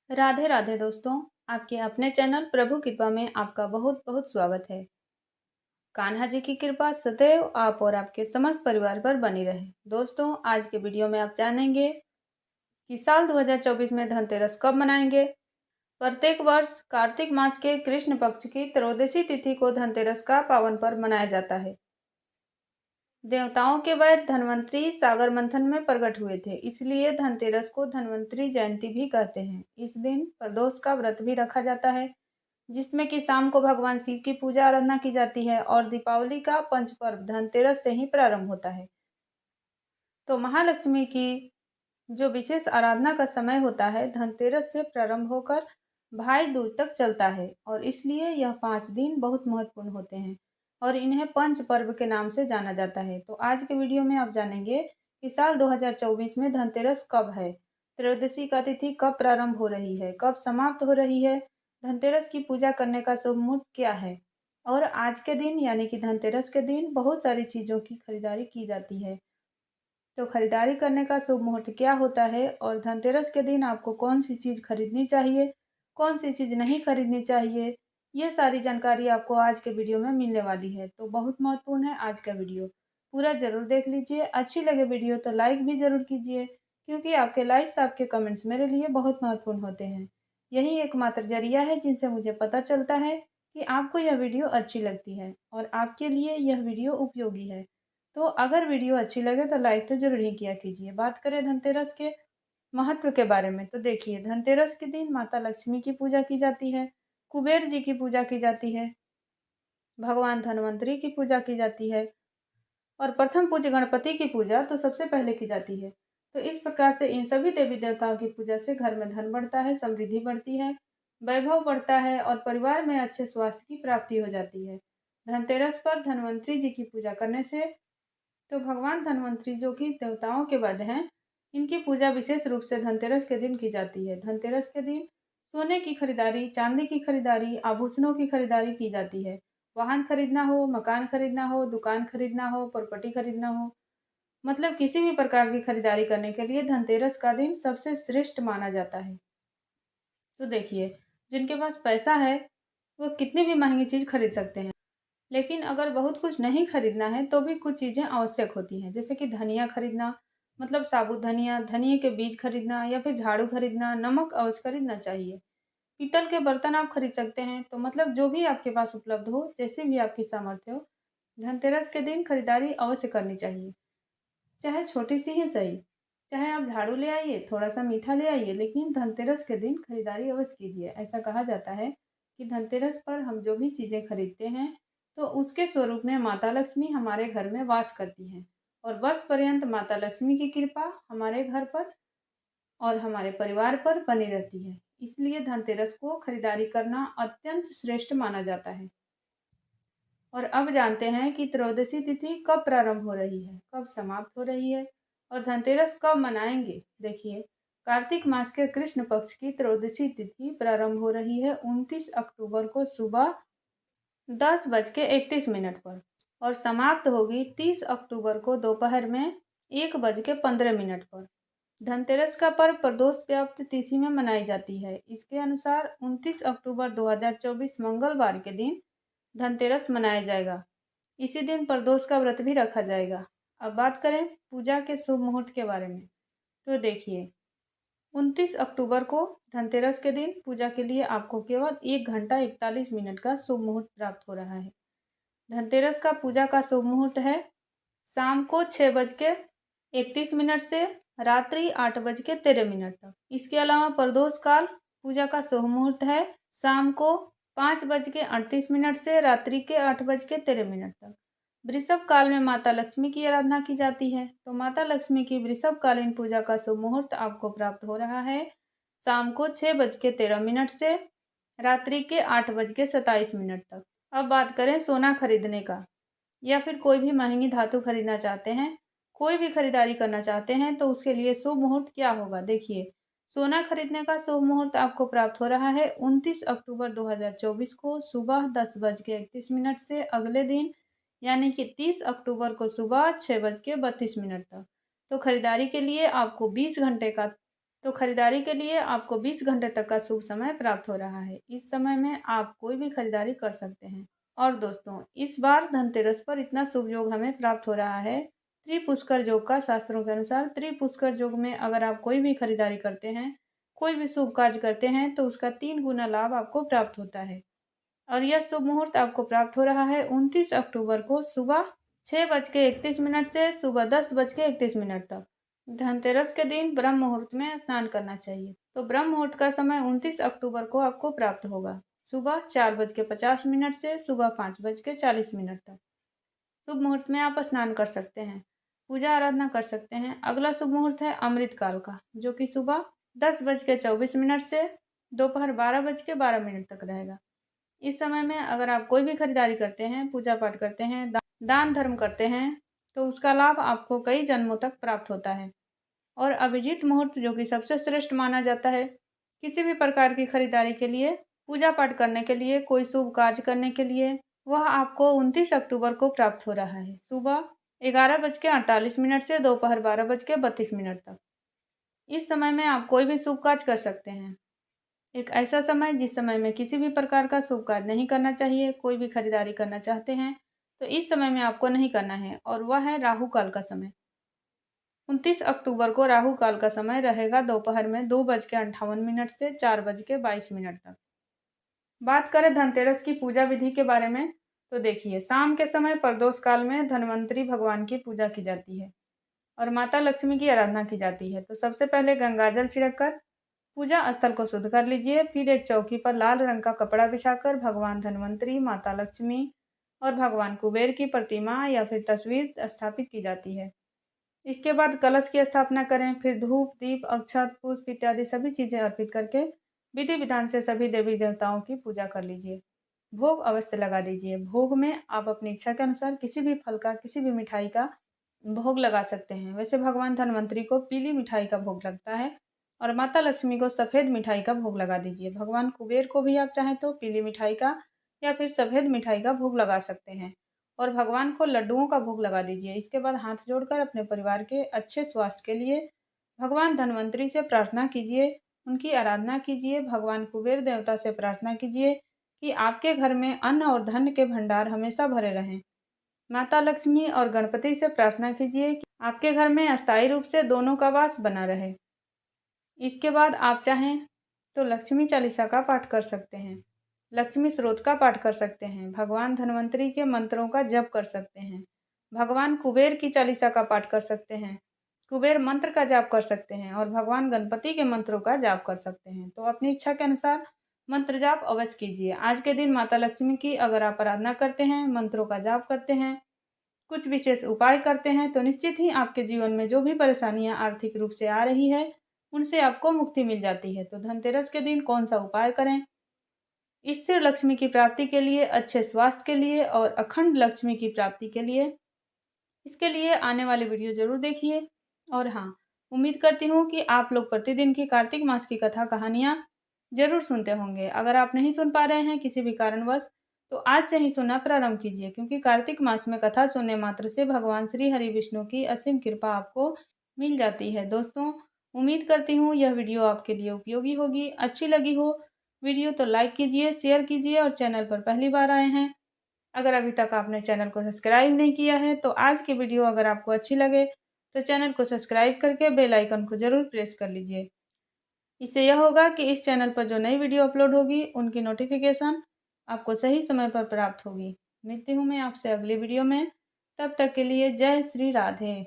राधे राधे दोस्तों। आपके अपने चैनल प्रभु कृपा में आपका बहुत बहुत स्वागत है। कान्हा जी की कृपा सदैव आप और आपके समस्त परिवार पर बनी रहे। दोस्तों, आज के वीडियो में आप जानेंगे कि साल 2024 में धनतेरस कब मनाएंगे। प्रत्येक वर्ष कार्तिक मास के कृष्ण पक्ष की त्रयोदशी तिथि को धनतेरस का पावन पर्व मनाया जाता है। देवताओं के वैद्य धन्वंतरी सागर मंथन में प्रकट हुए थे, इसलिए धनतेरस को धन्वंतरी जयंती भी कहते हैं। इस दिन प्रदोष का व्रत भी रखा जाता है, जिसमें कि शाम को भगवान शिव की पूजा आराधना की जाती है और दीपावली का पंच पर्व धनतेरस से ही प्रारंभ होता है। तो महालक्ष्मी की जो विशेष आराधना का समय होता है धनतेरस से प्रारंभ होकर भाई दूज तक चलता है और इसलिए यह 5 दिन बहुत महत्वपूर्ण होते हैं और इन्हें पंच पर्व के नाम से जाना जाता है। तो आज के वीडियो में आप जानेंगे कि साल 2024 में धनतेरस कब है, त्रयोदशी का तिथि कब प्रारंभ हो रही है, कब समाप्त हो रही है, धनतेरस की पूजा करने का शुभ मुहूर्त क्या है और आज के दिन यानी कि धनतेरस के दिन बहुत सारी चीज़ों की खरीदारी की जाती है। तो खरीदारी करने का शुभ मुहूर्त क्या होता है और धनतेरस के दिन आपको कौन सी चीज़ खरीदनी चाहिए, कौन सी चीज़ नहीं खरीदनी चाहिए, ये सारी जानकारी आपको आज के वीडियो में मिलने वाली है। तो बहुत महत्वपूर्ण है आज का वीडियो, पूरा ज़रूर देख लीजिए। अच्छी लगे वीडियो तो लाइक भी ज़रूर कीजिए, क्योंकि आपके लाइक्स आपके कमेंट्स मेरे लिए बहुत महत्वपूर्ण होते हैं। यही एकमात्र जरिया है जिनसे मुझे पता चलता है कि आपको यह वीडियो अच्छी लगती है और आपके लिए यह वीडियो उपयोगी है। तो अगर वीडियो अच्छी लगे तो लाइक तो जरूर ही किया कीजिए। बात करें धनतेरस के महत्व के बारे में तो देखिए, धनतेरस के दिन माता लक्ष्मी की पूजा की जाती है, कुबेर जी की पूजा की जाती है, भगवान धन्वंतरी की पूजा की जाती है और प्रथम पूज्य गणपति की पूजा तो सबसे पहले की जाती है। तो इस प्रकार से इन सभी देवी देवताओं की पूजा से घर में धन बढ़ता है, समृद्धि बढ़ती है, वैभव बढ़ता है और परिवार में अच्छे स्वास्थ्य की प्राप्ति हो जाती है। धनतेरस पर धन्वंतरी जी की पूजा करने से तो भगवान धन्वंतरी जो कि देवताओं के वध हैं, इनकी पूजा विशेष रूप से धनतेरस के दिन की जाती है। धनतेरस के दिन सोने की खरीदारी, चांदी की खरीदारी, आभूषणों की खरीदारी की जाती है। वाहन खरीदना हो, मकान खरीदना हो, दुकान खरीदना हो, प्रॉपर्टी खरीदना हो, मतलब किसी भी प्रकार की खरीदारी करने के लिए धनतेरस का दिन सबसे श्रेष्ठ माना जाता है। तो देखिए, जिनके पास पैसा है वो कितनी भी महंगी चीज़ खरीद सकते हैं, लेकिन अगर बहुत कुछ नहीं खरीदना है तो भी कुछ चीज़ें आवश्यक होती हैं, जैसे कि धनिया खरीदना, मतलब साबुत धनिया, धनिए के बीज खरीदना या फिर झाड़ू खरीदना, नमक अवश्य खरीदना चाहिए। पीतल के बर्तन आप खरीद सकते हैं। तो मतलब जो भी आपके पास उपलब्ध हो, जैसे भी आपकी सामर्थ्य हो, धनतेरस के दिन खरीदारी अवश्य करनी चाहिए, चाहे छोटी सी ही सही। चाहे आप झाड़ू ले आइए, थोड़ा सा मीठा ले आइए, लेकिन धनतेरस के दिन खरीदारी अवश्य कीजिए। ऐसा कहा जाता है कि धनतेरस पर हम जो भी चीज़ें खरीदते हैं तो उसके स्वरूप में माता लक्ष्मी हमारे घर में वास करती हैं और वर्ष पर्यंत माता लक्ष्मी की कृपा हमारे घर पर और हमारे परिवार पर बनी रहती है। इसलिए धनतेरस को खरीदारी करना अत्यंत श्रेष्ठ माना जाता है। और अब जानते हैं कि त्रयोदशी तिथि कब प्रारंभ हो रही है, कब समाप्त हो रही है और धनतेरस कब मनाएंगे। देखिए, कार्तिक मास के कृष्ण पक्ष की त्रयोदशी तिथि प्रारंभ हो रही है 29 अक्टूबर को सुबह 10:31 पर और समाप्त होगी 30 अक्टूबर को दोपहर में 1:15 पर। धनतेरस का पर्व प्रदोष व्याप्त तिथि में मनाई जाती है। इसके अनुसार 29 अक्टूबर 2024 मंगलवार के दिन धनतेरस मनाया जाएगा। इसी दिन प्रदोष का व्रत भी रखा जाएगा। अब बात करें पूजा के शुभ मुहूर्त के बारे में तो देखिए, 29 अक्टूबर को धनतेरस के दिन पूजा के लिए आपको केवल 1 घंटा 41 मिनट का शुभ मुहूर्त प्राप्त हो रहा है। धनतेरस का पूजा का शुभ मुहूर्त है शाम को 6:31 से रात्रि 8:13 तक। इसके अलावा प्रदोष काल पूजा का शुभ मुहूर्त है शाम को 5:38 से रात्रि के 8:13 तक। वृषभ काल में माता लक्ष्मी की आराधना की जाती है। तो माता लक्ष्मी की वृषभकालीन पूजा का शुभ मुहूर्त आपको प्राप्त हो रहा है शाम को 6:13 से रात्रि के 8:27 तक। अब बात करें सोना खरीदने का या फिर कोई भी महंगी धातु खरीदना चाहते हैं, कोई भी खरीदारी करना चाहते हैं तो उसके लिए शुभ मुहूर्त क्या होगा। देखिए, सोना खरीदने का शुभ मुहूर्त आपको प्राप्त हो रहा है 29 अक्टूबर 2024 को सुबह 10:31 से अगले दिन यानी कि 30 अक्टूबर को सुबह 6:32 तक। तो खरीदारी के लिए आपको 20 घंटे का तो खरीदारी के लिए आपको 20 घंटे तक का शुभ समय प्राप्त हो रहा है। इस समय में आप कोई भी खरीदारी कर सकते हैं। और दोस्तों, इस बार धनतेरस पर इतना शुभ योग हमें प्राप्त हो रहा है। त्रिपुष्कर योग का शास्त्रों के अनुसार त्रिपुष्कर योग में अगर आप कोई भी खरीदारी करते हैं, कोई भी शुभ कार्य करते हैं, तो उसका 3 गुना लाभ आपको प्राप्त होता है। और यह शुभ मुहूर्त आपको प्राप्त हो रहा है 29 अक्टूबर को सुबह 6:31 से सुबह 10:31 तक। धनतेरस के दिन ब्रह्म मुहूर्त में स्नान करना चाहिए। तो ब्रह्म मुहूर्त का समय 29 अक्टूबर को आपको प्राप्त होगा सुबह 4:50 से सुबह 5:40 तक। शुभ मुहूर्त में आप स्नान कर सकते हैं, पूजा आराधना कर सकते हैं। अगला शुभ मुहूर्त है अमृत काल का, जो कि सुबह 10:24 से दोपहर 12:12 तक रहेगा। इस समय में अगर आप कोई भी खरीदारी करते हैं, पूजा पाठ करते हैं, दान धर्म करते हैं, तो उसका लाभ आपको कई जन्मों तक प्राप्त होता है। और अभिजीत मुहूर्त, जो कि सबसे श्रेष्ठ माना जाता है किसी भी प्रकार की खरीदारी के लिए, पूजा पाठ करने के लिए, कोई शुभ कार्य करने के लिए, वह आपको 29 अक्टूबर को प्राप्त हो रहा है सुबह 11:48 से दोपहर 12:32 तक। इस समय में आप कोई भी शुभ कार्य कर सकते हैं। एक ऐसा समय जिस समय में किसी भी प्रकार का शुभ कार्य नहीं करना चाहिए। कोई भी खरीदारी करना चाहते हैं तो इस समय में आपको नहीं करना है, और वह है राहु काल का समय। 29 अक्टूबर को राहु काल का समय रहेगा दोपहर में 2:58 से 4:22 तक। बात करें धनतेरस की पूजा विधि के बारे में, तो देखिए, शाम के समय प्रदोष काल में धन्वंतरी भगवान की पूजा की जाती है और माता लक्ष्मी की आराधना की जाती है। तो सबसे पहले गंगाजल छिड़ककर पूजा स्थल को शुद्ध कर लीजिए। फिर एक चौकी पर लाल रंग का कपड़ा बिछाकर भगवान धन्वंतरी, माता लक्ष्मी और भगवान कुबेर की प्रतिमा या फिर तस्वीर स्थापित की जाती है। इसके बाद कलश की स्थापना करें। फिर धूप, दीप, अक्षत, पुष्प इत्यादि सभी चीज़ें अर्पित करके विधि विधान से सभी देवी देवताओं की पूजा कर लीजिए। भोग अवश्य लगा दीजिए। भोग में आप अपनी इच्छा के अनुसार किसी भी फल का, किसी भी मिठाई का भोग लगा सकते हैं। वैसे भगवान धन्वंतरी को पीली मिठाई का भोग लगता है और माता लक्ष्मी को सफ़ेद मिठाई का भोग लगा दीजिए। भगवान कुबेर को भी आप चाहें तो पीली मिठाई का या फिर सफ़ेद मिठाई का भोग लगा सकते हैं और भगवान को लड्डुओं का भोग लगा दीजिए। इसके बाद हाथ जोड़कर अपने परिवार के अच्छे स्वास्थ्य के लिए भगवान धन्वंतरी से प्रार्थना कीजिए, उनकी आराधना कीजिए। भगवान कुबेर देवता से प्रार्थना कीजिए कि आपके घर में अन्न और धन के भंडार हमेशा भरे रहें। माता लक्ष्मी और गणपति से प्रार्थना कीजिए कि आपके घर में अस्थायी रूप से दोनों का वास बना रहे। इसके बाद आप चाहें तो लक्ष्मी चालीसा का पाठ कर सकते हैं, लक्ष्मी स्रोत का पाठ कर सकते हैं, भगवान धन्वंतरी के मंत्रों का जप कर सकते हैं, भगवान कुबेर की चालीसा का पाठ कर सकते हैं, कुबेर मंत्र का जाप कर सकते हैं और भगवान गणपति के मंत्रों का जाप कर सकते हैं। तो अपनी इच्छा के अनुसार मंत्र जाप अवश्य कीजिए। आज के दिन माता लक्ष्मी की अगर आप आराधना करते हैं, मंत्रों का जाप करते हैं, कुछ विशेष उपाय करते हैं, तो निश्चित ही आपके जीवन में जो भी परेशानियां आर्थिक रूप से आ रही है उनसे आपको मुक्ति मिल जाती है। तो धनतेरस के दिन कौन सा उपाय करें? स्थिर लक्ष्मी की प्राप्ति के लिए, अच्छे स्वास्थ्य के लिए और अखंड लक्ष्मी की प्राप्ति के लिए, इसके लिए आने वाले वीडियो जरूर देखिए। और हाँ, उम्मीद करती हूँ कि आप लोग प्रतिदिन की कार्तिक मास की कथा कहानियाँ जरूर सुनते होंगे। अगर आप नहीं सुन पा रहे हैं किसी भी कारणवश, तो आज से ही सुनना प्रारंभ कीजिए, क्योंकि कार्तिक मास में कथा सुनने मात्र से भगवान श्री हरि विष्णु की असीम कृपा आपको मिल जाती है। दोस्तों, उम्मीद करती हूँ यह वीडियो आपके लिए उपयोगी होगी। अच्छी लगी हो वीडियो तो लाइक कीजिए, शेयर कीजिए और चैनल पर पहली बार आए हैं, अगर अभी तक आपने चैनल को सब्सक्राइब नहीं किया है, तो आज की वीडियो अगर आपको अच्छी लगे तो चैनल को सब्सक्राइब करके बेल आइकन को जरूर प्रेस कर लीजिए। इससे यह होगा कि इस चैनल पर जो नई वीडियो अपलोड होगी उनकी नोटिफिकेशन आपको सही समय पर प्राप्त होगी। मिलती हूँ मैं आपसे अगली वीडियो में, तब तक के लिए जय श्री राधे।